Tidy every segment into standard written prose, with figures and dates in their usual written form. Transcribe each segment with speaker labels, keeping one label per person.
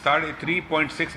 Speaker 1: $3.6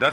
Speaker 1: 10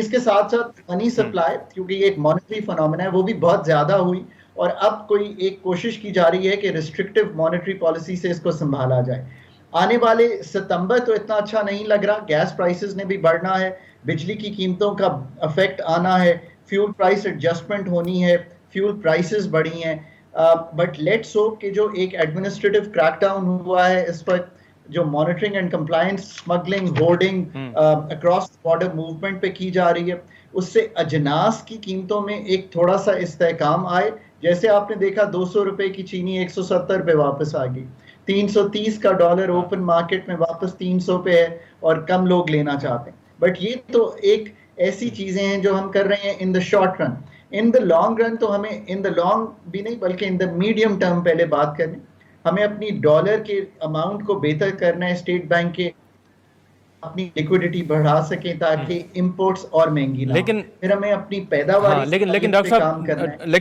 Speaker 2: اس کے ساتھ ساتھ منی سپلائی، کیونکہ یہ ایک مانیٹری فنومینا ہے، وہ بھی بہت زیادہ ہوئی، اور اب کوئی ایک کوشش کی جا رہی ہے کہ ریسٹرکٹیو مانیٹری پالیسی سے اس کو سنبھالا جائے. آنے والے ستمبر تو اتنا اچھا نہیں لگ رہا، گیس پرائسز نے بھی بڑھنا ہے، بجلی کی قیمتوں کا افیکٹ آنا ہے، فیول پرائس ایڈجسٹمنٹ ہونی ہے، فیول پرائسز بڑھی ہیں. بٹ لیٹس ہوپ کہ جو ایک ایڈمنسٹریٹو کریک ڈاؤن ہوا ہے اس پر، جو monitoring and compliance, smuggling, hoarding, across border movement پہ کی جا رہی ہے، اس سے اجناس کی قیمتوں میں ایک تھوڑا سا استحکام آئے. جیسے آپ نے دیکھا 200 روپے کی چینی 170 پہ واپس آ گئی، 330 کا ڈالر اوپن مارکیٹ میں واپس 300 پہ ہے، اور کم لوگ لینا چاہتے ہیں. بٹ یہ تو ایک ایسی چیزیں ہیں جو ہم کر رہے ہیں ان the short run. In the long run تو ہمیں، ان دا لانگ بھی نہیں بلکہ ان دا میڈیم ٹرم پہلے بات کریں، ہمیں اپنی ڈالر کے اماؤنٹ کو بہتر کرنا ہے. اسٹیٹ بینک کے اپنی لیکوڈیٹی بڑھا سکیں تاکہ امپورٹس اور مہنگی نہ
Speaker 3: لیکن
Speaker 2: پھر ہمیں اپنی پیداواری
Speaker 3: لیکن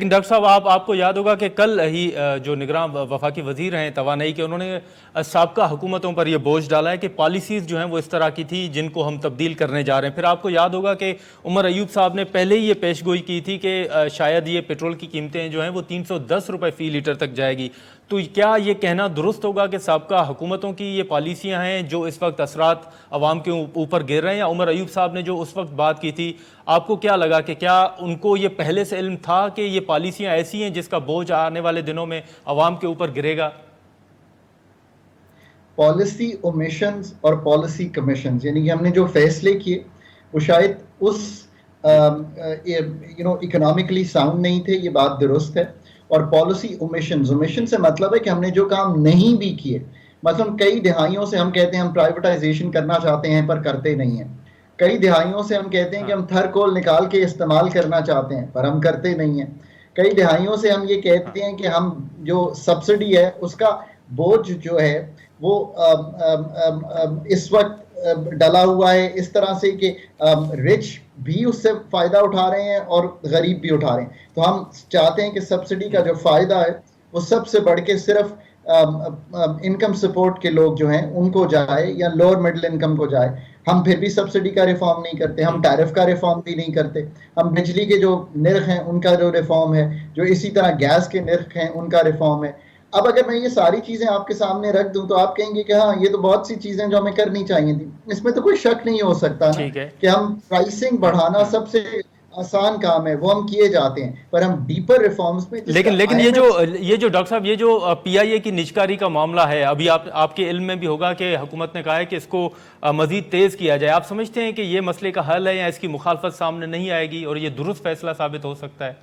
Speaker 3: ڈاکٹر صاحب آپ کو یاد ہوگا کہ کل ہی جو نگراں وفاقی وزیر ہیں توانائی کے، انہوں نے سابقہ حکومتوں پر یہ بوجھ ڈالا ہے کہ پالیسیز جو ہیں وہ اس طرح کی تھی جن کو ہم تبدیل کرنے جا رہے ہیں. پھر آپ کو یاد ہوگا کہ عمر ایوب صاحب نے پہلے ہی یہ پیش گوئی کی تھی کہ شاید یہ پیٹرول کی قیمتیں جو ہیں وہ 310 روپے فی لیٹر تک جائے گی. تو کیا یہ کہنا درست ہوگا کہ سابقہ حکومتوں کی یہ پالیسیاں ہیں جو اس وقت اثرات عوام کے اوپر گر رہے ہیں، یا عمر ایوب صاحب نے جو اس وقت بات کی تھی، آپ کو کیا لگا کہ کیا ان کو یہ پہلے سے علم تھا کہ یہ پالیسیاں ایسی ہیں جس کا بوجھ آنے والے دنوں میں عوام کے اوپر گرے گا؟
Speaker 2: پالیسی اومیشنز اور پالیسی کمیشنز، یعنی کہ ہم نے جو فیصلے کیے وہ شاید اس اکنامکلی ساؤنڈ نہیں تھے، یہ بات درست ہے. اور پالیسی اومیشن سے مطلب ہے کہ ہم نے جو کام نہیں بھی کیے، مثلا کئی دہائیوں سے ہم کہتے ہیں ہم پرائیویٹائزیشن کرنا چاہتے ہیں پر کرتے نہیں ہیں. کئی دہائیوں سے ہم کہتے ہیں کہ ہم تھر کول نکال کے استعمال کرنا چاہتے ہیں پر ہم کرتے نہیں ہیں. کئی دہائیوں سے ہم یہ کہتے ہیں کہ ہم جو سبسڈی ہے اس کا بوجھ جو ہے وہ اس وقت ڈلا ہوا ہے اس طرح سے کہ رچ بھی اس سے فائدہ اٹھا رہے ہیں اور غریب بھی اٹھا رہے ہیں. تو ہم چاہتے ہیں کہ سبسڈی کا جو فائدہ ہے وہ سب سے بڑھ کے صرف انکم سپورٹ کے لوگ جو ہیں ان کو جائے یا لوور مڈل انکم کو جائے. ہم پھر بھی سبسڈی کا ریفارم نہیں کرتے، ہم ٹیرف کا ریفارم بھی نہیں کرتے، ہم بجلی کے جو نرخ ہیں ان کا جو ریفارم ہے، جو اسی طرح گیس کے نرخ ہیں ان کا ریفارم ہے. اب اگر میں یہ ساری چیزیں آپ کے سامنے رکھ دوں تو آپ کہیں گے کہ ہاں یہ تو بہت سی چیزیں جو ہمیں کرنی چاہیے تھی. اس میں تو کوئی شک نہیں ہو سکتا نا کہ ہم پرائسنگ بڑھانا سب سے آسان کام ہے، وہ ہم کیے جاتے ہیں، پر ہم ڈیپر ریفارمز میں
Speaker 3: لیکن یہ جو ڈاکٹر صاحب یہ جو پی آئی اے کی نجکاری کا معاملہ ہے، ابھی آپ کے علم میں بھی ہوگا کہ حکومت نے کہا ہے کہ اس کو مزید تیز کیا جائے. آپ سمجھتے ہیں کہ یہ مسئلے کا حل ہے یا اس کی مخالفت سامنے نہیں آئے گی اور یہ درست فیصلہ ثابت ہو سکتا ہے؟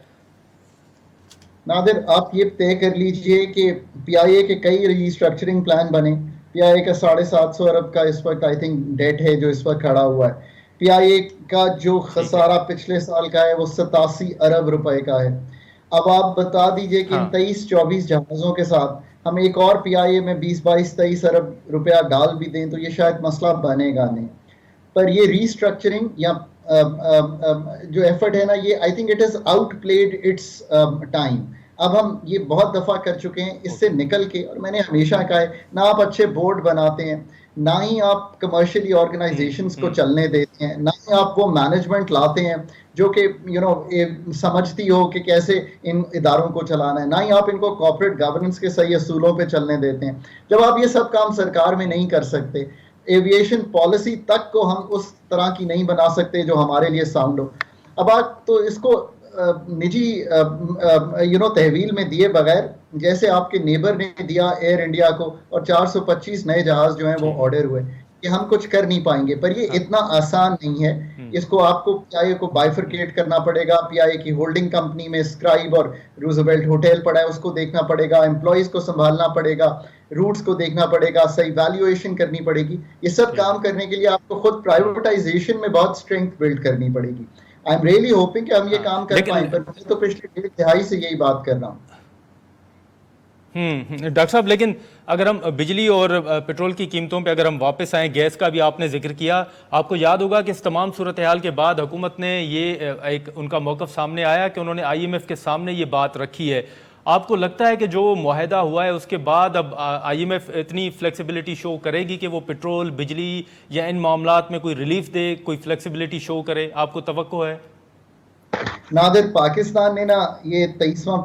Speaker 2: نادر آپ یہ طے کر لیجئے کہ پی آئی اے کے کئی ریسٹرکچرنگ پلان بنے. پی آئی اے کا 750 ارب کا اس وقت آئی تھنک ڈیٹ ہے جو اس وقت کھڑا ہوا ہے. پی آئی اے کا جو خسارہ پچھلے سال کا ہے وہ 87 ارب روپے کا ہے. اب آپ بتا دیجئے کہ ان 23-24 جہازوں کے ساتھ ہم ایک اور پی آئی اے میں 20-22-23 ارب روپیہ ڈال بھی دیں تو یہ شاید مسئلہ بنے گا نہیں. پر یہ ریسٹرکچرنگ یا جو ایفرٹ ہے نا، یہ I think it has out played its time. اب ہم یہ بہت دفعہ کر چکے ہیں. اس سے نکل کے، اور میں نے ہمیشہ کہا ہے، نہ آپ اچھے بورڈ بناتے ہیں، نہ ہی آپ کمرشلی آرگنائزیشنز کو چلنے دیتے ہیں، نہ ہی آپ وہ مینجمنٹ لاتے ہیں جو کہ سمجھتی ہو کہ کیسے ان اداروں کو چلانا ہے، نہ ہی آپ ان کو کارپوریٹ گورننس کے صحیح اصولوں پہ چلنے دیتے ہیں. جب آپ یہ سب کام سرکار میں نہیں کر سکتے، ایویشن پالیسی تک کو ہم اس طرح کی نہیں بنا سکتے جو ہمارے لیے ساؤنڈ ہو. اب آپ تو اس کو نجی تحویل میں دیے بغیر، جیسے آپ کے نیبر نے دیا ایئر انڈیا کو اور 425 نئے جہاز جو ہیں وہ آرڈر ہوئے، کہ ہم کچھ کر نہیں پائیں گے. پر یہ اتنا آسان نہیں ہے. اس کو آپ کو پی آئی اے کو بائیفرکیٹ کرنا پڑے گا. پی آئی اے کی ہولڈنگ کمپنی میں اسکرائب اور روزویلٹ ہوٹل پڑا ہے، اس کو دیکھنا پڑے گا، امپلائیز کو سنبھالنا پڑے گا، روٹس کو دیکھنا پڑے گا، صحیح ویلیویشن کرنی پڑے گی. یہ سب کام کرنے کے لیے آپ کو خود پرائیویٹائزیشن میں بہت اسٹرینتھ بلڈ کرنی پڑے گی. آئی ایم ریئلی ہوپنگ کہ ہم یہ کام کر پائیں، پر میں تو پچھلی 1.5 دہائی سے یہی بات کر رہا ہوں.
Speaker 3: ڈاکٹر صاحب، لیکن اگر ہم بجلی اور پیٹرول کی قیمتوں پہ اگر ہم واپس آئیں، گیس کا بھی آپ نے ذکر کیا، آپ کو یاد ہوگا کہ اس تمام صورتحال کے بعد حکومت نے یہ ایک ان کا موقف سامنے آیا کہ انہوں نے آئی ایم ایف کے سامنے یہ بات رکھی ہے. آپ کو لگتا ہے کہ جو معاہدہ ہوا ہے اس کے بعد اب آئی ایم ایف اتنی فلیکسیبلٹی شو کرے گی کہ وہ پٹرول، بجلی یا ان معاملات میں کوئی ریلیف دے، کوئی فلیکسیبلٹی شو کرے؟ آپ کو توقع ہے؟
Speaker 2: نادر، پاکستان نے نا یہ 23واں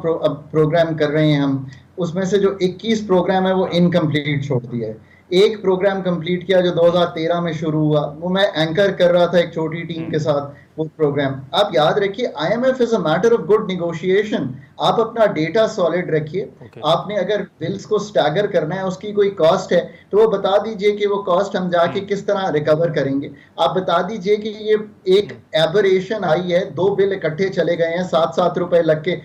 Speaker 2: پروگرام کر رہے ہیں ہم، اس میں سے جو 21 پروگرام ہے وہ انکمپلیٹ چھوڑ دیا ہے. ایک پروگرام کمپلیٹ کیا جو 2013 میں شروع ہوا، وہ میں اینکر کر رہا تھا ایک چھوٹی ٹیم کے ساتھ وہ پروگرام. آپ یاد رکھیے I M F is a matter of good negotiation. آپ اپنا ڈیٹا سالڈ رکھیے. آپ نے اگر بلز کو سٹیگر کرنا ہے، اس کی کوئی کاسٹ ہے تو وہ بتا دیجئے کہ وہ کاسٹ ہم جا کے کس طرح ریکور کریں گے. آپ بتا دیجئے کہ یہ ایک ایبریشن آئی ہے، 2 بل اکٹھے چلے گئے ہیں، 7 روپے لگ کے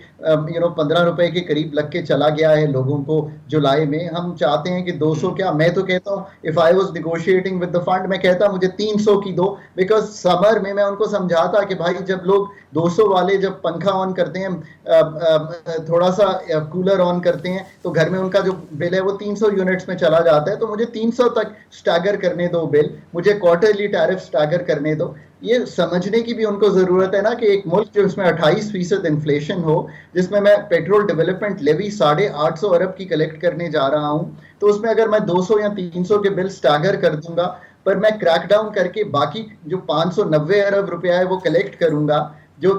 Speaker 2: 15 روپے کے قریب لگ کے چلا گیا ہے لوگوں کو جولائی میں. ہم چاہتے ہیں کہ 200 کیا، میں تو کہتا ہوں if I was negotiating with the fund میں کہتا مجھے 300 کی دو، بیکاز سمر میں ان کو سمجھاتا کہ بھائی جب لوگ 200 والے جب پنکھا آن کرتے ہیں، تھوڑا سا کولر آن کرتے ہیں تو گھر میں ان کا جو بل ہے وہ 300 یونٹس میں چلا جاتا ہے، تو مجھے 300 تک سٹیگر کرنے دو بل، مجھے کوارٹرلی ٹیرف سٹیگر کرنے دو. یہ سمجھنے کی بھی ان کو ضرورت ہے نا کہ ایک ملک جو اس میں 28% انفلیشن ہو، جس میں پیٹرول ڈیولپمنٹ لیوی 850 ارب کی کلیکٹ کرنے جا رہا ہوں، تو اس میں اگر میں 200 یا 300 کے بل سٹیگر کر دوں گا، پر میں کریک ڈاؤن کر کے باقی جو 590 ارب روپیہ ہے وہ کلیکٹ کروں گا، جو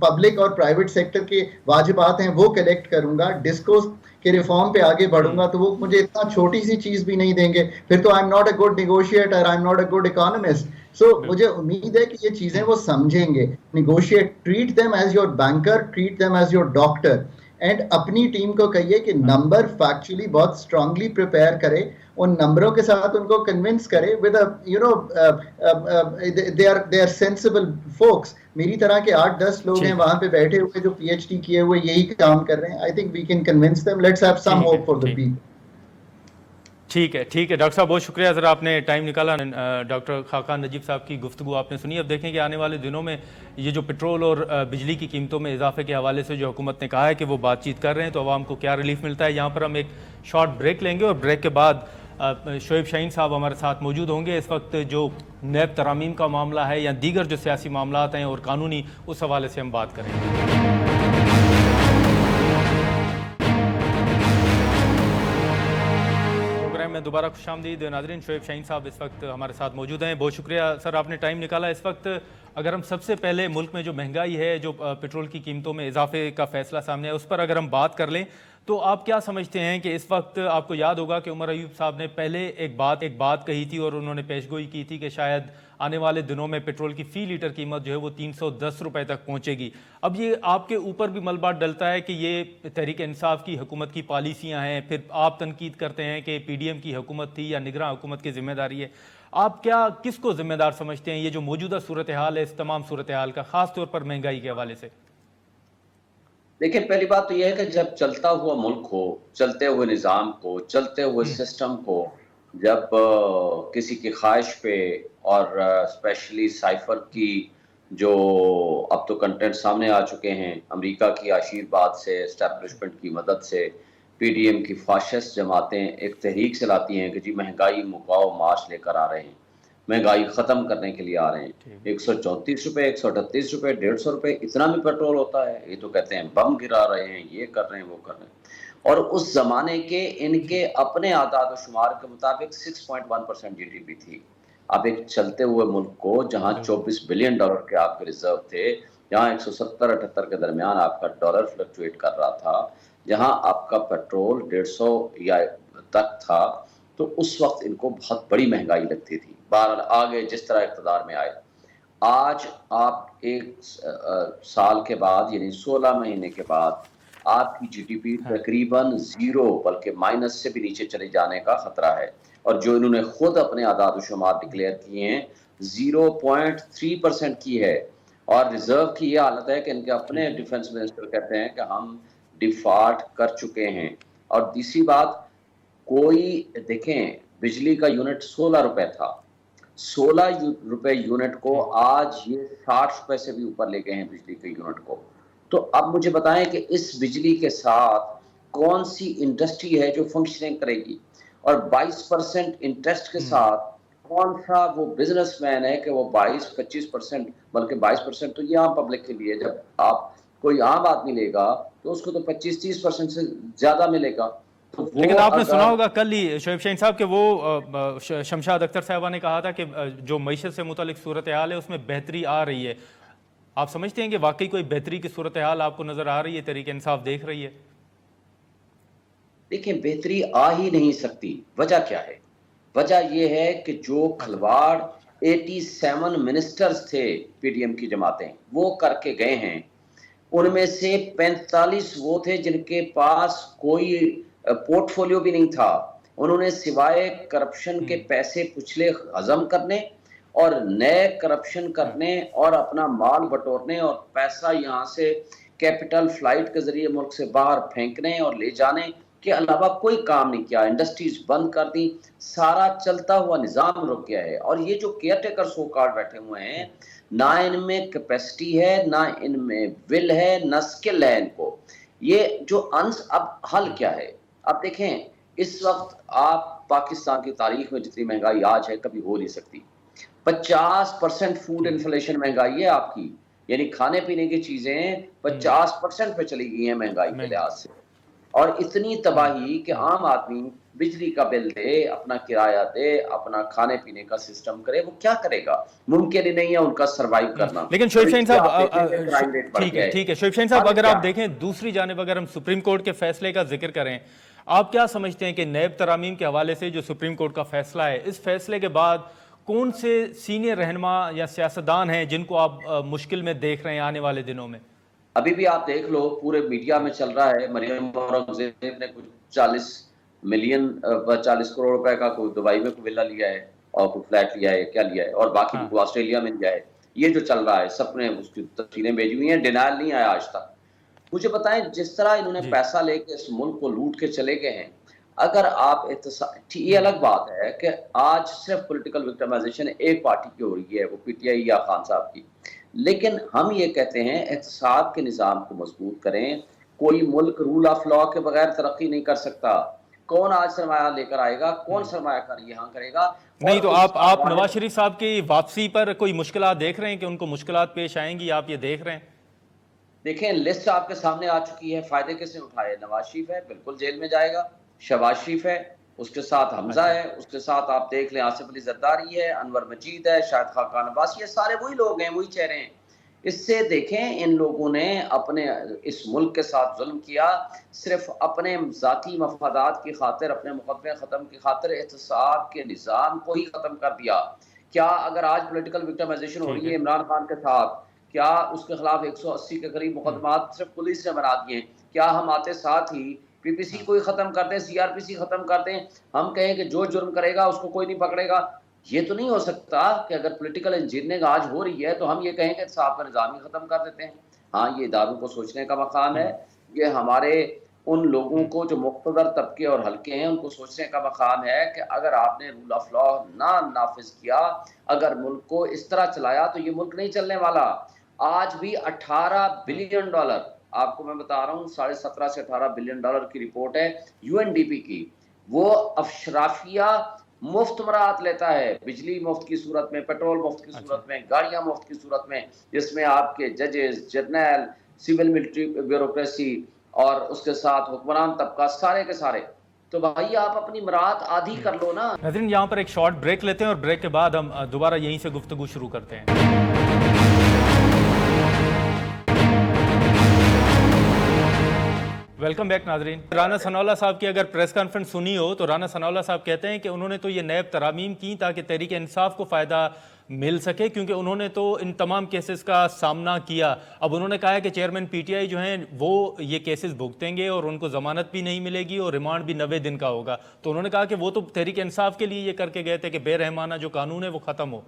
Speaker 2: پبلک اور پرائیویٹ سیکٹر کے واجبات ہیں وہ کلیکٹ کروں گا، ڈسکوز کے ریفارم پہ آگے بڑھوں گا، تو وہ مجھے اتنا چھوٹی سی چیز بھی نہیں دیں گے. پھر تو I am not a good negotiator, I am not a good economist. So مجھے امید ہے کہ یہ چیزیں وہ سمجھیں گے. Negotiate, treat them as your banker, treat them as your doctor. And اپنی ٹیم کو کہیے کہ نمبر فیکچولی بہت اسٹرانگلی پریپیئر کرے، ان نمبروں کے ساتھ ان کو کنونس کرے with they are sensible focus. میری طرح کے 8-10 لوگ ہیں وہاں پہ بیٹھے ہوئے جو پی ایچ ڈی کیے ہوئے یہی کام کر رہے ہیں. I think we can convince them. Let's have some hope for the people.
Speaker 3: ٹھیک ہے ڈاکٹر صاحب، بہت شکریہ ذرا آپ نے ٹائم نکالا. ڈاکٹر خاقان نجیب صاحب کی گفتگو آپ نے سنی. اب دیکھیں کہ آنے والے دنوں میں یہ جو پٹرول اور بجلی کی قیمتوں میں اضافے کے حوالے سے جو حکومت نے کہا ہے کہ وہ بات چیت کر رہے ہیں، تو عوام کو کیا ریلیف ملتا ہے. یہاں پر ہم ایک شارٹ بریک لیں گے اور بریک کے بعد شعیب شاہین صاحب ہمارے ساتھ موجود ہوں گے. اس وقت جو نیب ترامیم کا معاملہ ہے یا دیگر جو سیاسی معاملات ہیں اور قانونی، اس حوالے سے ہم بات کریں گے. میں دوبارہ خوش آمدید ناظرین. شعیب شاہین صاحب اس وقت ہمارے ساتھ موجود ہیں. بہت شکریہ سر، آپ نے ٹائم نکالا. اس وقت اگر ہم سب سے پہلے ملک میں جو مہنگائی ہے، جو پٹرول کی قیمتوں میں اضافے کا فیصلہ سامنے ہے، اس پر اگر ہم بات کر لیں تو آپ کیا سمجھتے ہیں کہ اس وقت آپ کو یاد ہوگا کہ عمر ایوب صاحب نے پہلے ایک بات کہی تھی اور انہوں نے پیشگوئی کی تھی کہ شاید آنے والے دنوں میں پٹرول کی فی لیٹر قیمت جو ہے وہ 310 روپے تک پہنچے گی. اب یہ آپ کے اوپر بھی ملبہ ڈلتا ہے کہ یہ تحریک انصاف کی حکومت کی پالیسیاں ہیں، پھر آپ تنقید کرتے ہیں کہ پی ڈی ایم کی حکومت تھی یا نگراں حکومت کی ذمہ داری ہے. آپ کس کو ذمہ دار سمجھتے ہیں یہ جو موجودہ صورتحال ہے، اس تمام صورتحال کا، خاص طور پر مہنگائی کے حوالے سے؟
Speaker 4: دیکھیں، پہلی بات تو یہ ہے کہ جب چلتا ہوا ملک ہو، چلتے ہوئے نظام کو، چلتے ہوئے سسٹم کو، جب کسی کی خواہش پہ اور اسپیشلی سائفر کی جو اب تو کنٹینٹ سامنے آ چکے ہیں، امریکہ کی آشیرواد سے، اسٹیبلشمنٹ کی مدد سے پی ڈی ایم کی فاشسٹ جماعتیں ایک تحریک چلاتی ہیں کہ جی مہنگائی مکاؤ مارچ لے کر آ رہے ہیں، مہنگائی ختم کرنے کے لیے آ رہے ہیں. 134 روپے، 138 روپے، 150 روپے اتنا بھی پیٹرول ہوتا ہے. یہ تو کہتے ہیں بم گرا رہے ہیں، یہ کر رہے ہیں، وہ کر رہے ہیں. اور اس زمانے کے ان کے اپنے اعداد و شمار کے مطابق 6.1% جی ڈی پی تھی. اب ایک چلتے ہوئے ملک کو جہاں $24 بلین کے آپ کے ریزرو تھے، جہاں 170-78 کے درمیان آپ کا ڈالر فلکچویٹ کر رہا تھا، جہاں آپ کا پیٹرول 150 یا تک تھا، تو اس وقت ان کو بہت بڑی مہنگائی لگتی تھی. بہرحال آگے جس طرح اقتدار میں آئے، آج آپ ایک سال کے بعد یعنی 16 مہینے کے بعد آپ کی جی ڈی پی تقریباً 0 بلکہ مائنس سے بھی نیچے چلے جانے کا خطرہ ہے. اور جو انہوں نے خود اپنے اعداد و شمار ڈکلیئر کیے ہیں 0.3% کی ہے. اور ریزرو کی یہ حالت ہے کہ ان کے اپنے ڈیفنس منسٹر کہتے ہیں کہ ہم ڈیفالٹ کر چکے ہیں. اور تیسری بات، کوئی دیکھیں بجلی کا یونٹ 16 روپے تھا، 16 روپے یونٹ کو آج یہ 60 روپے سے بھی اوپر لے گئے ہیں بجلی کے یونٹ کو. تو اب مجھے بتائیں کہ اس بجلی کے ساتھ کون سی انڈسٹری ہے جو فنکشننگ کرے گی؟ اور 22% انٹرسٹ کے ساتھ کون سا وہ بزنس مین ہے کہ وہ 22-25%، بلکہ 22% تو یہ عام پبلک کے لیے، جب آپ کوئی عام آدمی لے گا تو اس کو تو 25-30% سے زیادہ ملے گا.
Speaker 3: لیکن آپ نے سنا ہوگا کل ہی شعیب شاہین صاحب کہ وہ شمشاد اختر صاحبہ نے کہا تھا کہ جو معیشت سے متعلق صورتحال ہے اس میں بہتری آ رہی ہے. آپ سمجھتے ہیں کہ واقعی کوئی بہتری کی صورتحال آپ کو نظر آ رہی ہے, تحریک انصاف دیکھ رہی ہے؟
Speaker 4: دیکھیں بہتری آ ہی نہیں سکتی. وجہ کیا ہے؟ وجہ یہ ہے کہ جو کھلواڑ 87 منسٹرز تھے پی ڈی ایم کی جماعتیں وہ کر کے گئے ہیں, ان میں سے 45 وہ تھے جن کے پاس کوئی پورٹ فولیو بھی نہیں تھا. انہوں نے سوائے کرپشن کے پیسے پچھلے ہضم کرنے اور نئے کرپشن کرنے اور اپنا مال بٹورنے اور پیسہ یہاں سے کیپٹل فلائٹ کے ذریعے ملک سے باہر پھینکنے اور لے جانے کے علاوہ کوئی کام نہیں کیا. انڈسٹریز بند کر دی, سارا چلتا ہوا نظام رک گیا ہے. اور یہ جو کیئر ٹیکر سو کارڈ بیٹھے ہوئے ہیں, نہ ان میں کیپیسٹی ہے, نہ ان میں ول ہے, نہ سکل ہے ان کو. یہ جو اب حل کیا ہے؟ اب دیکھیں اس وقت آپ پاکستان کی تاریخ میں جتنی مہنگائی آج ہے کبھی ہو نہیں سکتی. 50% فوڈ انفلیشن مہنگائی ہے آپ کی, یعنی کھانے پینے کی چیزیں 50% پہ چلی گئی ہیں مہنگائی کے لحاظ سے. اور اتنی تباہی کہ عام آدمی بجلی کا بل دے, اپنا کرایہ دے, اپنا کھانے پینے کا سسٹم کرے, وہ کیا کرے گا؟ ممکن ہی نہیں ہے ان کا سروائیو کرنا.
Speaker 3: لیکن شعیب شاہین صاحب ٹھیک ہے شعیب شاہین صاحب, اگر آپ دیکھیں دوسری جانب اگر ہم سپریم کورٹ کے فیصلے کا ذکر کریں, آپ کیا سمجھتے ہیں کہ نیب ترامیم کے حوالے سے جو سپریم کورٹ کا فیصلہ ہے, اس فیصلے کے بعد کون سے سینئر رہنما یا سیاستدان ہیں جن کو آپ مشکل میں دیکھ رہے ہیں آنے والے دنوں میں؟
Speaker 4: ابھی بھی آپ دیکھ لو پورے میڈیا میں چل رہا ہے, مریم اورنگزیب نے کچھ 40 کروڑ روپے کا کوئی دبئی میں کوئی ولا لیا ہے اور کوئی فلیٹ لیا ہے, کیا لیا ہے, اور باقی کو آسٹریلیا میں لیا ہے. یہ جو چل رہا ہے سب نے اس کی تفصیلیں بھیجی ہوئی ہیں, ڈینائل نہیں آیا آج تک. مجھے بتائیں جس طرح انہوں نے پیسہ لے کے اس ملک کو لوٹ کے چلے گئے ہیں, اگر آپ یہ الگ بات ہے کہ آج صرف پولیٹیکل وکٹمائزیشن ایک پارٹی کی ہو رہی ہے, وہ پی ٹی آئی یا خان صاحب کی, لیکن ہم یہ کہتے ہیں احتساب کے نظام کو مضبوط کریں. کوئی ملک رول آف لا کے بغیر ترقی نہیں کر سکتا. کون آج سرمایہ لے کر آئے گا, کون سرمایہ کاری یہاں کرے گا؟
Speaker 3: نہیں تو آپ نواز شریف صاحب کی واپسی پر کوئی مشکلات دیکھ رہے ہیں کہ ان کو مشکلات پیش آئیں گی, آپ یہ دیکھ رہے ہیں؟
Speaker 4: دیکھیں لسٹ آپ کے سامنے آ چکی ہے, فائدے کس نے اٹھائے؟ نواز شریف ہے, بالکل جیل میں جائے گا. شہباز شریف ہے, اس کے ساتھ حمزہ ہے, اس کے ساتھ آپ دیکھ لیں آصف علی زرداری ہے, انور مجید ہے, شاہد خاقان عباسی, یہ سارے وہی لوگ ہیں, وہی چہرے ہیں. اس سے دیکھیں ان لوگوں نے اپنے اس ملک کے ساتھ ظلم کیا, صرف اپنے ذاتی مفادات کی خاطر, اپنے مقدمے ختم کی خاطر احتساب کے نظام کو ہی ختم کر دیا. کیا اگر آج پولیٹیکل وکٹمائزیشن ہو رہی ہے عمران خان کے ساتھ, کیا اس کے خلاف 180 کے قریب مقدمات صرف پولیس نے بنا دیے ہیں, کیا ہم آتے ساتھ ہی پی پی سی کو ہی ختم کر دیں, سی آر پی سی ختم کر دیں, ہم کہیں کہ جو جرم کرے گا اس کو کوئی نہیں پکڑے گا؟ یہ تو نہیں ہو سکتا کہ اگر پولیٹیکل انجینئرنگ آج ہو رہی ہے تو ہم یہ کہیں کہ احتساب کا نظام ہی ختم کر دیتے ہیں. ہاں یہ اداروں کو سوچنے کا مقام ہے, یہ ہمارے ان لوگوں کو جو مقتدر طبقے اور حلقے ہیں ان کو سوچنے کا مقام ہے کہ اگر آپ نے رول آف لا نہ نافذ کیا, اگر ملک کو اس طرح چلایا تو یہ ملک نہیں چلنے والا. آج بھی $18 بلین, آپ کو میں بتا رہا ہوں 17.5 سے $18 بلین کی رپورٹ ہے یو این ڈی پی کی, وہ اشرافیہ مفت مراحت لیتا ہے, بجلی مفت کی صورت میں, پیٹرول مفت کی صورت میں, گاڑیاں مفت کی صورت میں, جس میں آپ کے ججز, جرنیل, سول ملٹری بیوروکریسی اور اس کے ساتھ حکمران طبقہ سارے کے سارے. تو بھائی آپ اپنی مراحت آدھی کر لو نا.
Speaker 3: ناظرین یہاں پر ایک شارٹ بریک لیتے ہیں اور بریک کے بعد ہم دوبارہ یہیں سے گفتگو شروع کرتے ہیں. ویلکم بیک ناظرین. رانا ثناء اللہ صاحب کی اگر پریس کانفرنس سنی ہو تو رانا ثناء اللہ صاحب کہتے ہیں کہ انہوں نے تو یہ نیب ترامیم کی تاکہ تحریک انصاف کو فائدہ مل سکے, کیونکہ انہوں نے تو ان تمام کیسز کا سامنا کیا. اب انہوں نے کہا ہے کہ چیئرمین پی ٹی آئی جو ہیں وہ یہ کیسز بھگتیں گے اور ان کو ضمانت بھی نہیں ملے گی اور ریمانڈ بھی 90 دن کا ہوگا. تو انہوں نے کہا کہ وہ تو تحریک انصاف کے لیے یہ کر کے گئے تھے کہ بے رحمانہ جو قانون ہے وہ ختم ہو.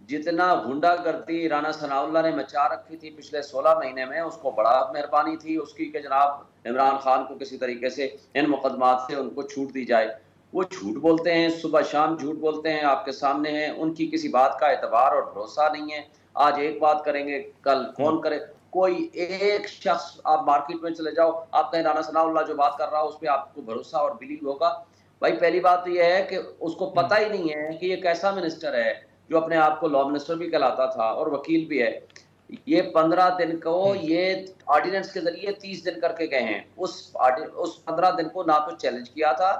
Speaker 4: جتنا غنڈہ گردی رانا ثناء اللہ نے مچا رکھی تھی پچھلے 16 مہینے میں, اس کو بڑا مہربانی تھی اس کی کہ جناب عمران خان کو کسی طریقے سے ان مقدمات سے ان کو چھوٹ دی جائے. وہ جھوٹ بولتے ہیں, صبح شام جھوٹ بولتے ہیں, آپ کے سامنے ہیں, ان کی کسی بات کا اعتبار اور بھروسہ نہیں ہے. آج ایک بات کریں گے, کل کون کرے. کوئی ایک شخص آپ مارکیٹ میں چلے جاؤ, آپ کہیں رانا ثناء اللہ جو بات کر رہا ہو اس پہ آپ کو بھروسہ اور بلیو ہوگا؟ بھائی پہلی بات تو یہ ہے کہ اس کو پتہ ہی نہیں ہے کہ یہ کیسا منسٹر ہے جو اپنے آپ کو لا منسٹر بھی کہلاتا تھا اور وکیل بھی ہے. یہ 15 دن کو یہ آرڈیننس کے ذریعے 30 دن کر کے گئے ہیں. اس 15 دن کو نہ تو چیلنج کیا تھا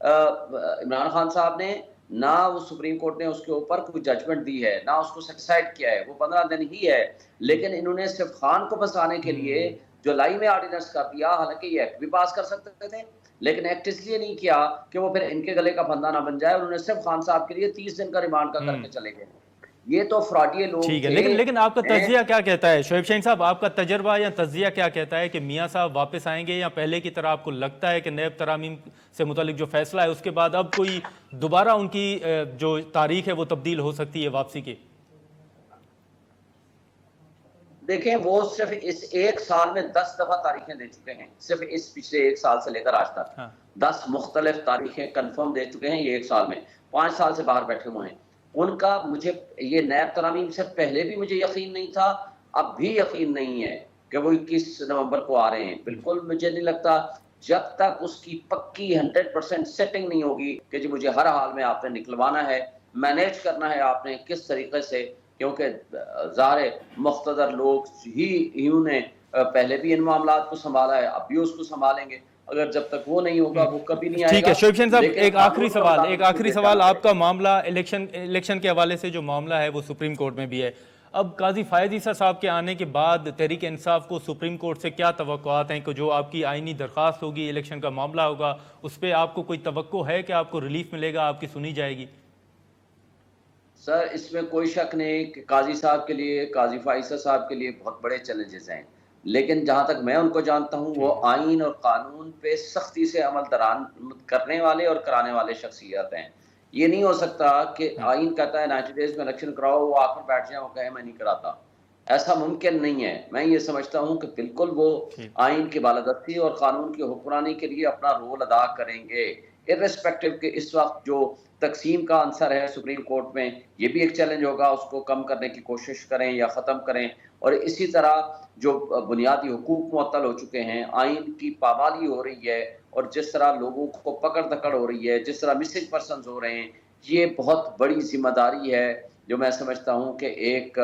Speaker 4: عمران خان صاحب نے، نہ وہ سپریم کورٹ نے اس کے اوپر کوئی ججمنٹ دی ہے، نہ اس کو سیٹسفائڈ کیا ہے. وہ 15 دن ہی ہے، لیکن انہوں نے صرف خان کو پھنسانے کے لیے جولائی میں آرڈیننس کر دیا. حالانکہ یہ ایکٹ بھی پاس کر سکتے تھے، لیکن ایکٹ اس لیے نہیں کیا کہ وہ پھر ان کے گلے کا پھندا نہ بن جائے. انہوں نے صرف خان صاحب کے لیے 30 دن کا ریمانڈ کا کر کے چلے گئے. یہ تو فراڈی لوگ
Speaker 3: ٹھیک ہے، لیکن آپ کا تجزیہ کیا کہتا ہے شعیب شاہین صاحب؟ آپ کا تجربہ یا تجزیہ کیا کہتا ہے کہ میاں صاحب واپس آئیں گے، یا پہلے کی طرح آپ کو لگتا ہے کہ نیب ترامیم سے متعلق جو فیصلہ ہے اس کے بعد اب کوئی دوبارہ ان کی جو تاریخ ہے وہ تبدیل ہو سکتی ہے واپسی کی؟
Speaker 4: دیکھیں وہ صرف اس ایک سال میں 10 دفعہ تاریخیں دے چکے ہیں، صرف اس پچھلے ایک سال سے لے کر آج تک 10 مختلف تاریخیں کنفرم دے چکے ہیں. یہ ایک سال میں 5 سال سے باہر بیٹھے ہوئے ہیں. ان کا مجھے یہ نیب ترامیم سے پہلے بھی مجھے یقین نہیں تھا، اب بھی یقین نہیں ہے کہ وہ 21 نومبر کو آ رہے ہیں. بالکل مجھے نہیں لگتا جب تک اس کی پکی 100% سیٹنگ نہیں ہوگی کہ جی مجھے ہر حال میں آپ نے نکلوانا ہے، مینیج کرنا ہے آپ نے کس طریقے سے، کیونکہ ظاہر مقتدر لوگ ہی انہوں نے پہلے بھی ان معاملات کو سنبھالا ہے، اب بھی اس کو سنبھالیں گے. اگر جب تک وہ نہیں ہوگا وہ کبھی نہیں آئے گا.
Speaker 3: ٹھیک ہے شعیب شاہین صاحب، ایک آخری سوال آپ کا معاملہ الیکشن کے حوالے سے جو معاملہ ہے وہ سپریم کورٹ میں بھی ہے. اب قاضی فائز عیسیٰ صاحب کے آنے کے بعد تحریک انصاف کو سپریم کورٹ سے کیا توقعات ہیں کہ جو آپ کی آئینی درخواست ہوگی، الیکشن کا معاملہ ہوگا، اس پہ آپ کو کوئی توقع ہے کہ آپ کو ریلیف ملے گا، آپ کی سنی جائے گی؟
Speaker 4: سر اس میں کوئی شک نہیں کہ قاضی صاحب کے لیے، قاضی فائز عیسیٰ صاحب کے لیے بہت بڑے چیلنجز ہیں، لیکن جہاں تک میں ان کو جانتا ہوں وہ آئین اور قانون پہ سختی سے عمل درآمد کرنے والے اور کرانے والے شخصیت ہیں. یہ نہیں ہو سکتا کہ آئین کہتا ہے 90 ڈیز میں الیکشن کراؤ، وہ آ کر بیٹھ جائیں، وہ کہے میں نہیں کراتا. ایسا ممکن نہیں ہے. میں یہ سمجھتا ہوں کہ بالکل وہ آئین کی بالادستی اور قانون کی حکمرانی کے لیے اپنا رول ادا کریں گے، ارسپیکٹو کہ اس وقت جو تقسیم کا عنصر ہے سپریم کورٹ میں، یہ بھی ایک چیلنج ہوگا، اس کو کم کرنے کی کوشش کریں یا ختم کریں. اور اسی طرح جو بنیادی حقوق معطل ہو چکے ہیں، آئین کی پامالی ہو رہی ہے، اور جس طرح لوگوں کو پکڑ دکڑ ہو رہی ہے، جس طرح مسنگ پرسنز ہو رہے ہیں، یہ بہت بڑی ذمہ داری ہے جو میں سمجھتا ہوں کہ ایک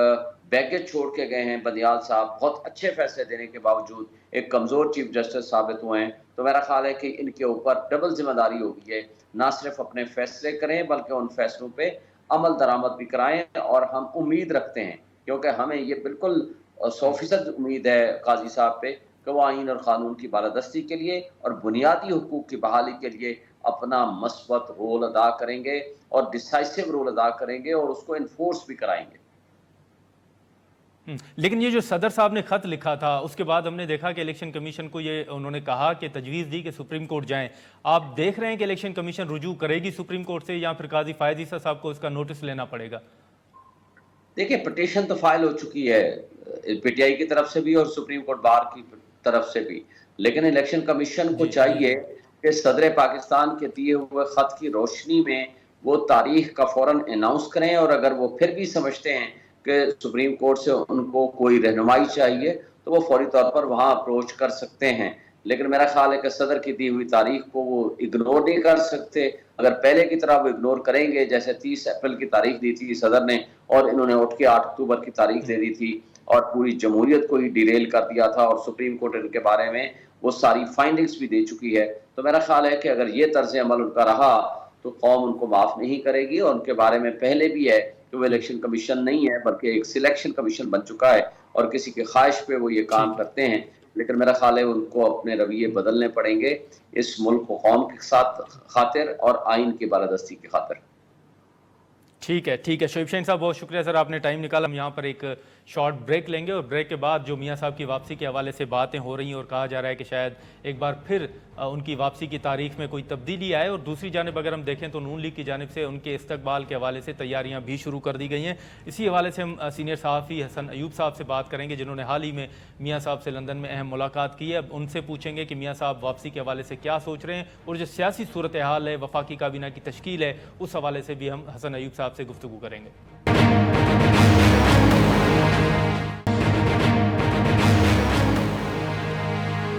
Speaker 4: بیگیج چھوڑ کے گئے ہیں بندیال صاحب. بہت اچھے فیصلے دینے کے باوجود ایک کمزور چیف جسٹس ثابت ہوئے ہیں. تو میرا خیال ہے کہ ان کے اوپر ڈبل ذمہ داری ہوگی ہے، نہ صرف اپنے فیصلے کریں بلکہ ان فیصلوں پہ عمل درآمد بھی کرائیں. اور ہم امید رکھتے ہیں، کیونکہ ہمیں یہ بالکل 100% امید ہے قاضی صاحب پہ کہ وہ آئین اور قانون کی بالادستی کے لیے اور بنیادی حقوق کی بحالی کے لیے اپنا مثبت رول ادا کریں گے اور ڈیسائسو رول ادا کریں گے اور اس کو انفورس بھی کرائیں گے.
Speaker 3: لیکن یہ جو صدر صاحب نے خط لکھا تھا اس کے بعد ہم نے دیکھا کہ الیکشن کمیشن کو یہ انہوں نے کہا کہ تجویز دی کہ سپریم کورٹ جائیں. آپ دیکھ رہے ہیں کہ الیکشن کمیشن رجوع کرے گی سپریم کورٹ سے، یا پھر قاضی فائز عیسیٰ صاحب کو اس کا نوٹس لینا پڑے گا؟
Speaker 4: دیکھیں پٹیشن تو فائل ہو چکی ہے پی ٹی آئی کی طرف سے بھی اور سپریم کورٹ بار کی طرف سے بھی، لیکن الیکشن کمیشن کو چاہیے کہ صدر پاکستان کے دیے ہوئے خط کی روشنی میں وہ تاریخ کا فوراً اناؤنس کریں، اور اگر وہ پھر بھی سمجھتے ہیں کہ سپریم کورٹ سے ان کو کوئی رہنمائی چاہیے تو وہ فوری طور پر وہاں اپروچ کر سکتے ہیں. لیکن میرا خیال ہے کہ صدر کی دی ہوئی تاریخ کو وہ اگنور نہیں کر سکتے. اگر پہلے کی طرح وہ اگنور کریں گے، جیسے 30 اپریل کی تاریخ دی تھی صدر نے اور انہوں نے اٹھ کے 8 اکتوبر کی تاریخ دے دی تھی اور پوری جمہوریت کو ہی ڈیریل کر دیا تھا، اور سپریم کورٹ ان کے بارے میں وہ ساری فائنڈنگز بھی دے چکی ہے، تو میرا خیال ہے کہ اگر یہ طرز عمل ان کا رہا تو قوم ان کو معاف نہیں کرے گی. اور ان کے بارے میں پہلے بھی ہے کہ وہ الیکشن کمیشن نہیں ہے بلکہ ایک سلیکشن کمیشن بن چکا ہے، اور کسی کی خواہش پہ وہ یہ کام کرتے ہیں. لیکن میرا خیال ہے ان کو اپنے رویے بدلنے پڑیں گے اس ملک و قوم کے ساتھ خاطر اور آئین کی بالادستی کی خاطر.
Speaker 3: ٹھیک ہے شعیب شاہین صاحب بہت شکریہ سر، آپ نے ٹائم نکالا. ہم یہاں پر ایک شارٹ بریک لیں گے اور بریک کے بعد جو میاں صاحب کی واپسی کے حوالے سے باتیں ہو رہی ہیں اور کہا جا رہا ہے کہ شاید ایک بار پھر ان کی واپسی کی تاریخ میں کوئی تبدیلی آئے، اور دوسری جانب اگر ہم دیکھیں تو نون لیگ کی جانب سے ان کے استقبال کے حوالے سے تیاریاں بھی شروع کر دی گئی ہیں. اسی حوالے سے ہم سینئر صحافی حسن ایوب صاحب سے بات کریں گے جنہوں نے حال ہی میں میاں صاحب سے لندن میں اہم ملاقات کی ہے. اب ان سے پوچھیں گے کہ میاں صاحب واپسی کے حوالے سے کیا سوچ رہے ہیں، اور جو سیاسی صورتحال ہے، وفاقی کابینہ کی تشکیل ہے، اس حوالے سے بھی ہم حسن ایوب صاحب سے گفتگو کریں گے.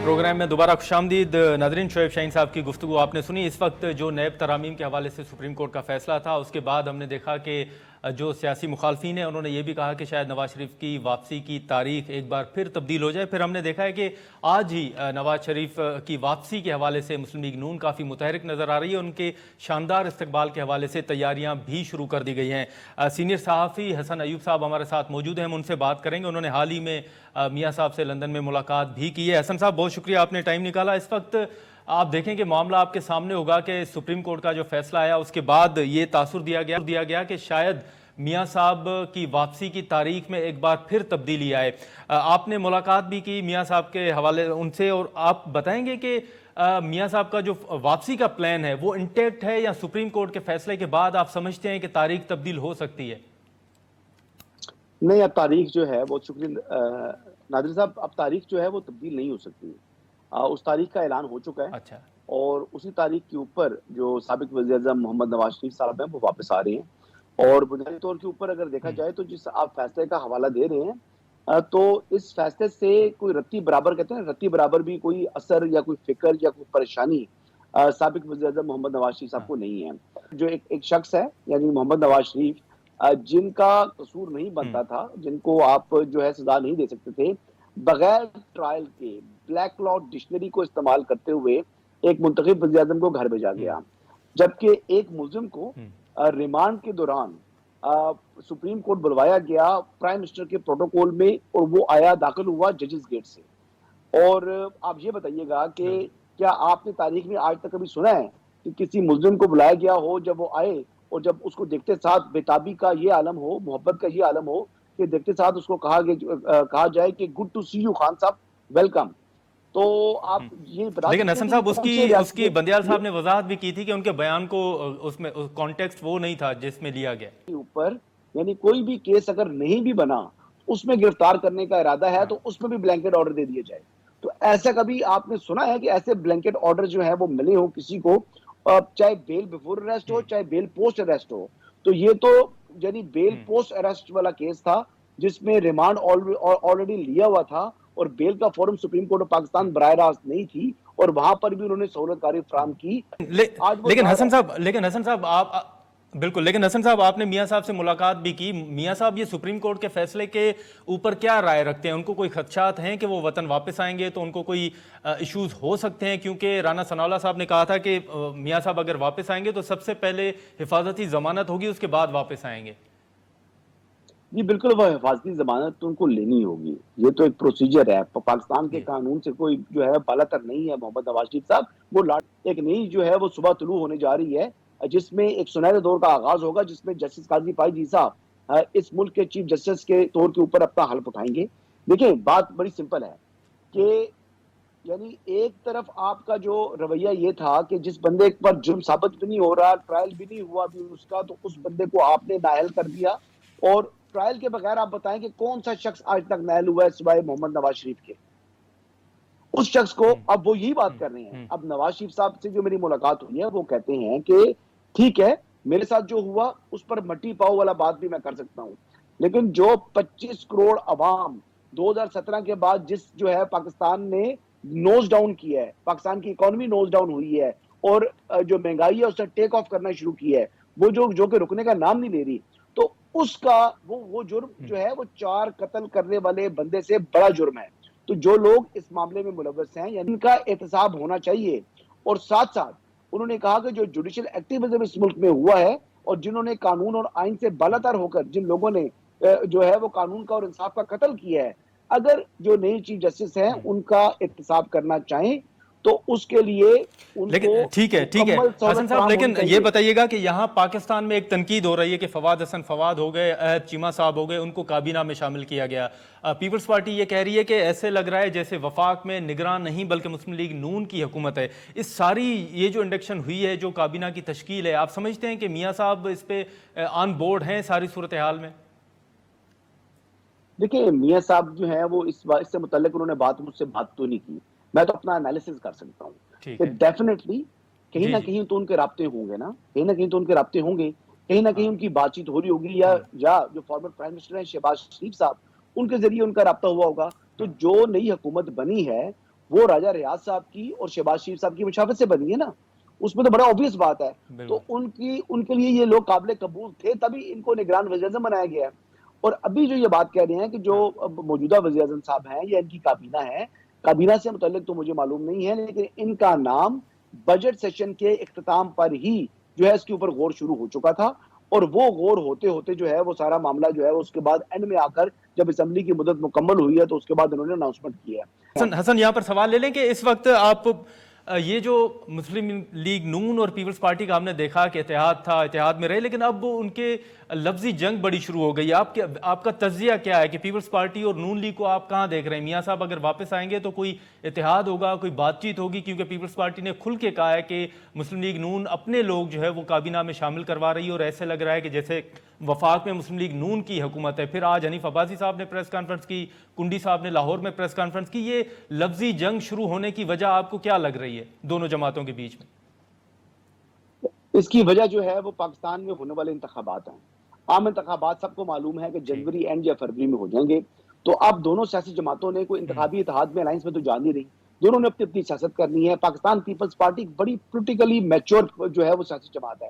Speaker 3: پروگرام میں دوبارہ خوش آمدید. ناظرین، شعیب شاہین صاحب کی گفتگو آپ نے سنی. اس وقت جو نیب ترامیم کے حوالے سے سپریم کورٹ کا فیصلہ تھا اس کے بعد ہم نے دیکھا کہ جو سیاسی مخالفین ہیں انہوں نے یہ بھی کہا کہ شاید نواز شریف کی واپسی کی تاریخ ایک بار پھر تبدیل ہو جائے. پھر ہم نے دیکھا ہے کہ آج ہی نواز شریف کی واپسی کے حوالے سے مسلم لیگ نون کافی متحرک نظر آ رہی ہے. ان کے شاندار استقبال کے حوالے سے تیاریاں بھی شروع کر دی گئی ہیں. سینئر صحافی حسن ایوب صاحب ہمارے ساتھ موجود ہیں, ہم ان سے بات کریں گے. انہوں نے حال ہی میں میاں صاحب سے لندن میں ملاقات بھی کی ہے. حسن صاحب بہت شکریہ, آپ نے ٹائم نکالا. اس وقت آپ دیکھیں کہ معاملہ آپ کے سامنے ہوگا کہ سپریم کورٹ کا جو فیصلہ آیا اس کے بعد یہ تاثر دیا گیا کہ شاید میاں صاحب کی واپسی کی تاریخ میں ایک بار پھر تبدیلی آئے. آپ نے ملاقات بھی کی میاں صاحب کے حوالے ان سے, اور آپ بتائیں گے کہ میاں صاحب کا جو واپسی کا پلان ہے وہ انٹیکٹ ہے یا سپریم کورٹ کے فیصلے کے بعد آپ سمجھتے ہیں کہ تاریخ تبدیل ہو سکتی ہے؟
Speaker 5: نہیں, اب تاریخ جو ہے, بہت شکریہ نادر صاحب, اب تاریخ جو ہے وہ تبدیل نہیں ہو سکتی. اس تاریخ کا اعلان ہو چکا ہے.
Speaker 3: اچھا.
Speaker 5: اور اسی تاریخ کے اوپر جو سابق وزیر اعظم محمد نواز شریف صاحب ہیں وہ واپس آ رہے ہیں. اور بنیادی طور کے اوپر اگر دیکھا جائے تو جس آپ فیصلے کا حوالہ دے رہے ہیں تو اس فیصلے سے کوئی رتی برابر, کہتے ہیں رتی برابر بھی کوئی اثر یا کوئی فکر یا کوئی پریشانی سابق وزیر اعظم محمد نواز شریف صاحب کو نہیں ہے. جو ایک شخص ہے یعنی محمد نواز شریف, جن کا قصور نہیں بنتا تھا, جن کو آپ جو ہے سزا نہیں دے سکتے تھے, بغیر ٹرائل کے بلیک لا ڈکشنری کو استعمال کرتے ہوئے ایک منتخب وزیر اعظم کو گھر بھیجا گیا, جبکہ ایک ملزم کو ریمانڈ کے دوران سپریم کورٹ بلوایا گیا پرائم منسٹر کے پروٹوکول میں, اور وہ آیا داخل ہوا ججز گیٹ سے. اور آپ یہ بتائیے گا کہ کیا آپ نے تاریخ میں آج تک کبھی سنا ہے کہ کسی ملزم کو بلایا گیا ہو, جب وہ آئے اور جب اس کو دیکھتے ساتھ بےتابی کا یہ عالم ہو, محبت کا یہ عالم ہو کہ دیکھتے ساتھ اس کو کہا جائے کہ good to see you Khan sahab, welcome. تو آپ یہ بتا, لیکن
Speaker 3: حسن صاحب اس کی بندیال صاحب نے وضاحت بھی کی تھی کہ ان کے بیان کو اس میں کانٹیکسٹ وہ نہیں تھا جس میں لیا گیا.
Speaker 5: اوپر یعنی کوئی بھی کیس اگر نہیں بھی بنا اس میں گرفتار کرنے کا ارادہ ہے تو اس میں بھی بلینکٹ آرڈر دے دیا جائے. تو ایسا کبھی آپ نے سنا ہے کہ ایسے بلینکٹ آرڈر جو ہے وہ ملے ہو کسی کو, چاہے بیل بیفور اریسٹ ہو چاہے بیل پوسٹ اریسٹ ہو؟ تو یہ تو یعنی بیل پوسٹ اریسٹ والا کیس تھا جس میں ریمانڈ آلریڈی لیا ہوا تھا اور بیل کا form supreme court of Pakistan براہ راست نہیں تھی, اور وہاں پر بھی انہوں نے سہولت کاری فراہم کی.
Speaker 3: لیکن حسن صاحب آپ نے میاں صاحب سے ملاقات بھی کی. میاں صاحب یہ سپریم کورٹ کے فیصلے کے اوپر کیا رائے رکھتے ہیں؟ ان کو کوئی خدشات ہیں کہ وہ وطن واپس آئیں گے تو ان کو کوئی ایشوز ہو سکتے ہیں؟ کیونکہ رانا ثناءاللہ صاحب نے کہا تھا کہ میاں صاحب اگر واپس آئیں گے تو سب سے پہلے حفاظتی ضمانت ہوگی, اس کے بعد واپس آئیں گے.
Speaker 5: جی بالکل, وہ حفاظتی ضمانت تو ان کو لینی ہوگی. یہ تو ایک پروسیجر ہے, پاکستان کے قانون سے کوئی جو ہے بالاتر نہیں ہے. محمد نواز شریف صاحب وہ ایک نئی جو ہے وہ صبح طلوع ہونے جا رہی ہے, جس میں ایک سنہرے دور کا آغاز ہوگا, جس میں جسٹس قاضی فائز عیسیٰ اس ملک کے چیف جسٹس کے طور کے اوپر اپنا حلف اٹھائیں گے. دیکھیں بات بڑی سمپل ہے کہ یعنی ایک طرف آپ کا جو رویہ یہ تھا کہ جس بندے پر جرم ثابت بھی نہیں ہو رہا, ٹرائل بھی نہیں ہوا بھی اس کا, تو اس بندے کو آپ نے نااہل کر دیا. اور ٹرائل کے بغیر آپ بتائیں کہ کون سا شخص آج تک نااہل ہوا ہے سوائے محمد نواز شریف کے؟ اس شخص کو اب وہ یہی بات کر رہے ہیں. اب نواز شریف صاحب سے جو میری ملاقات ہوئی ہے وہ کہتے ہیں کہ ٹھیک ہے, میرے ساتھ جو ہوا اس پر مٹی پاؤ والا بات بھی میں کر سکتا ہوں, لیکن جو 25 کروڑ عوام 2017 کے بعد جس جو ہے پاکستان نے نوز ڈاؤن کیا ہے, پاکستان کی اکانومی نوز ڈاؤن ہوئی ہے اور جو مہنگائی ہے اس نے ٹیک آف کرنا شروع کی ہے, وہ جو کہ رکنے کا نام نہیں لے رہی, تو اس کا وہ جرم جو ہے وہ 4 قتل کرنے والے بندے سے بڑا جرم ہے. تو جو لوگ اس معاملے میں ملوث ہیں یعنی ان کا احتساب ہونا چاہیے. اور ساتھ ساتھ انہوں نے کہا کہ جو جوڈیشل ایکٹیویزم اس ملک میں ہوا ہے اور جنہوں نے قانون اور آئین سے بالاتر ہو کر جن لوگوں نے جو ہے وہ قانون کا اور انصاف کا قتل کیا ہے, اگر جو نئی چیف جسٹس ہیں ان کا احتساب کرنا چاہیں تو اس کے لیے
Speaker 3: ٹھیک ہے حسن صاحب, لیکن یہ بتائیے گا کہ یہاں پاکستان میں ایک تنقید ہو رہی ہے کہ فواد حسن فواد ہو گئے, عہد چیمہ صاحب ہو گئے, ان کو کابینہ میں شامل کیا گیا. پیپلز پارٹی یہ کہہ رہی ہے کہ ایسے لگ رہا ہے جیسے وفاق میں نگران نہیں بلکہ مسلم لیگ نون کی حکومت ہے. اس ساری یہ جو انڈکشن ہوئی ہے, جو کابینہ کی تشکیل ہے, آپ سمجھتے ہیں کہ میاں صاحب اس پہ آن بورڈ ہیں ساری صورتحال میں؟
Speaker 5: دیکھیں میاں صاحب جو ہیں وہ اس سے متعلق انہوں نے مجھ سے بات تو نہیں کی, میں تو اپنا انالیسس کر سکتا ہوں کہ ڈیفینیٹلی کہیں نہ کہیں تو ان کے رابطے ہوں گے نا, کہیں نہ کہیں تو ان کے رابطے ہوں گے, کہیں نہ کہیں ان کی بات چیت ہو رہی ہوگی, یا جو فارمر پرائم منسٹر ہیں شہباز شریف صاحب ان کے ذریعے ان کا رابطہ ہوا ہوگا. تو جو نئی حکومت بنی ہے وہ راجہ ریاض صاحب کی اور شہباز شریف صاحب کی مشاورت سے بنی ہے نا, اس میں تو بڑا obvious بات ہے.
Speaker 3: بالکل.
Speaker 5: تو ان کے لیے یہ لوگ قابل قبول تھے، تبھی ان کو نگران وزیر اعظم بنایا گیا ہے. اور ابھی جو یہ بات کہہ رہے ہیں کہ جو موجودہ وزیر اعظم صاحب ہیں یا ان کی کابینہ ہے، کابینہ سے متعلق تو مجھے معلوم نہیں ہے، لیکن ان کا نام بجٹ سیشن کے اختتام پر ہی جو ہے اس کے اوپر غور شروع ہو چکا تھا، اور وہ غور ہوتے ہوتے جو ہے وہ سارا معاملہ جو ہے اس کے بعد اینڈ میں آ کر جب اسمبلی کی مدت مکمل ہوئی ہے تو اس کے بعد انہوں نے اناؤنسمنٹ کیا ہے.
Speaker 3: حسن یہاں پر سوال لے لیں کہ اس وقت آپ یہ جو مسلم لیگ نون اور پیپلز پارٹی کا ہم نے دیکھا کہ اتحاد تھا، اتحاد میں رہے، لیکن اب ان کے لفظی جنگ بڑی شروع ہو گئی. آپ کا تجزیہ کیا ہے کہ پیپلز پارٹی اور نون لیگ کو آپ کہاں دیکھ رہے ہیں؟ میاں صاحب اگر واپس آئیں گے تو کوئی اتحاد ہوگا، کوئی بات چیت ہوگی؟ کیونکہ پیپلز پارٹی نے کھل کے کہا ہے کہ مسلم لیگ نون اپنے لوگ جو ہے وہ کابینہ میں شامل کروا رہی ہے، اور ایسے لگ رہا ہے کہ جیسے وفاق میں مسلم لیگ نون کی حکومت ہے. پھر آج حنیف عباسی صاحب نے پریس کانفرنس کی، کنڈی صاحب نے لاہور میں پریس کانفرنس کی. یہ لفظی جنگ شروع ہونے کی وجہ آپ کو کیا لگ رہی ہے دونوں جماعتوں کے بیچ میں؟
Speaker 5: اس کی وجہ جو ہے وہ پاکستان میں ہونے والے انتخابات ہیں. عام انتخابات سب کو معلوم ہے کہ جنوری اینڈ یا فروری میں ہو جائیں گے. تو اب دونوں سیاسی جماعتوں نے کوئی انتخابی اتحاد میں الائنس میں تو جان نہیں رہی، دونوں نے اپنی سیاست کرنی ہے. پاکستان پیپلز پارٹی بڑی پولیٹیکلی میچور جو ہے وہ سیاسی جماعت ہے.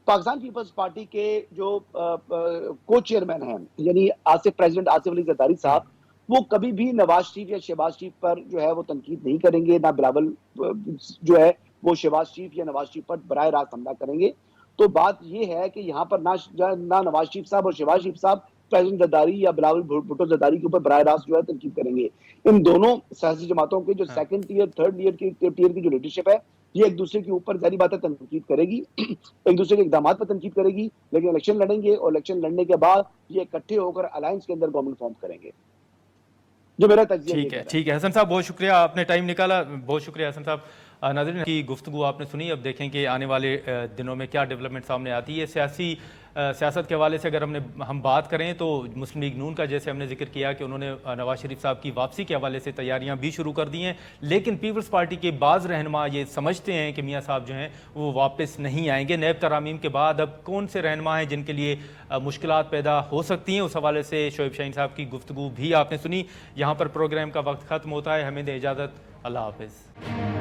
Speaker 5: پاکستان پیپلز پارٹی کے جو کو چیئرمین ہیں یعنی پریزیڈنٹ آصف علی زرداری صاحب، وہ کبھی بھی نواز شریف یا شہباز شریف پر جو ہے وہ تنقید نہیں کریں گے، نہ بلاول جو ہے وہ شہباز شریف یا نواز شریف پر براہ راست حملہ کریں گے. تو بات یہ ہے کہ یہاں پر نہ نواز شریف صاحب اور شہباز شریف صاحب پریزیڈنٹ زرداری یا بلاول بھٹو زرداری کے اوپر براہ راست جو ہے تنقید کریں گے. ان دونوں سیاسی جماعتوں کے جو سیکنڈ ٹیئر تھرڈ ٹیئر کی جو لیڈرشپ ہے یہ ایک دوسرے کے اوپر ظاہری بات ہے تنقید کرے گی، ایک دوسرے کے اقدامات پر تنقید کرے گی، لیکن الیکشن لڑیں گے اور الیکشن لڑنے کے بعد یہ اکٹھے ہو کر الائنس کے اندر گورنمنٹ فارم کریں گے. جو میرا تجزیہ
Speaker 3: ٹھیک ہے حسن صاحب، بہت شکریہ، آپ نے ٹائم نکالا، بہت شکریہ حسن صاحب. ناظرین کی گفتگو آپ نے سنی، اب دیکھیں کہ آنے والے دنوں میں کیا ڈیولپمنٹ سامنے آتی ہے. سیاست کے حوالے سے اگر ہم بات کریں تو مسلم لیگ نون کا جیسے ہم نے ذکر کیا کہ انہوں نے نواز شریف صاحب کی واپسی کے حوالے سے تیاریاں بھی شروع کر دی ہیں، لیکن پیپلز پارٹی کے بعض رہنما یہ سمجھتے ہیں کہ میاں صاحب جو ہیں وہ واپس نہیں آئیں گے. نیب ترامیم کے بعد اب کون سے رہنما ہیں جن کے لیے مشکلات پیدا ہو سکتی ہیں، اس حوالے سے شعیب شاہین صاحب کی گفتگو بھی آپ نے سنی. یہاں پر پروگرام کا وقت ختم ہوتا ہے، ہمیں دیں اجازت، اللہ حافظ.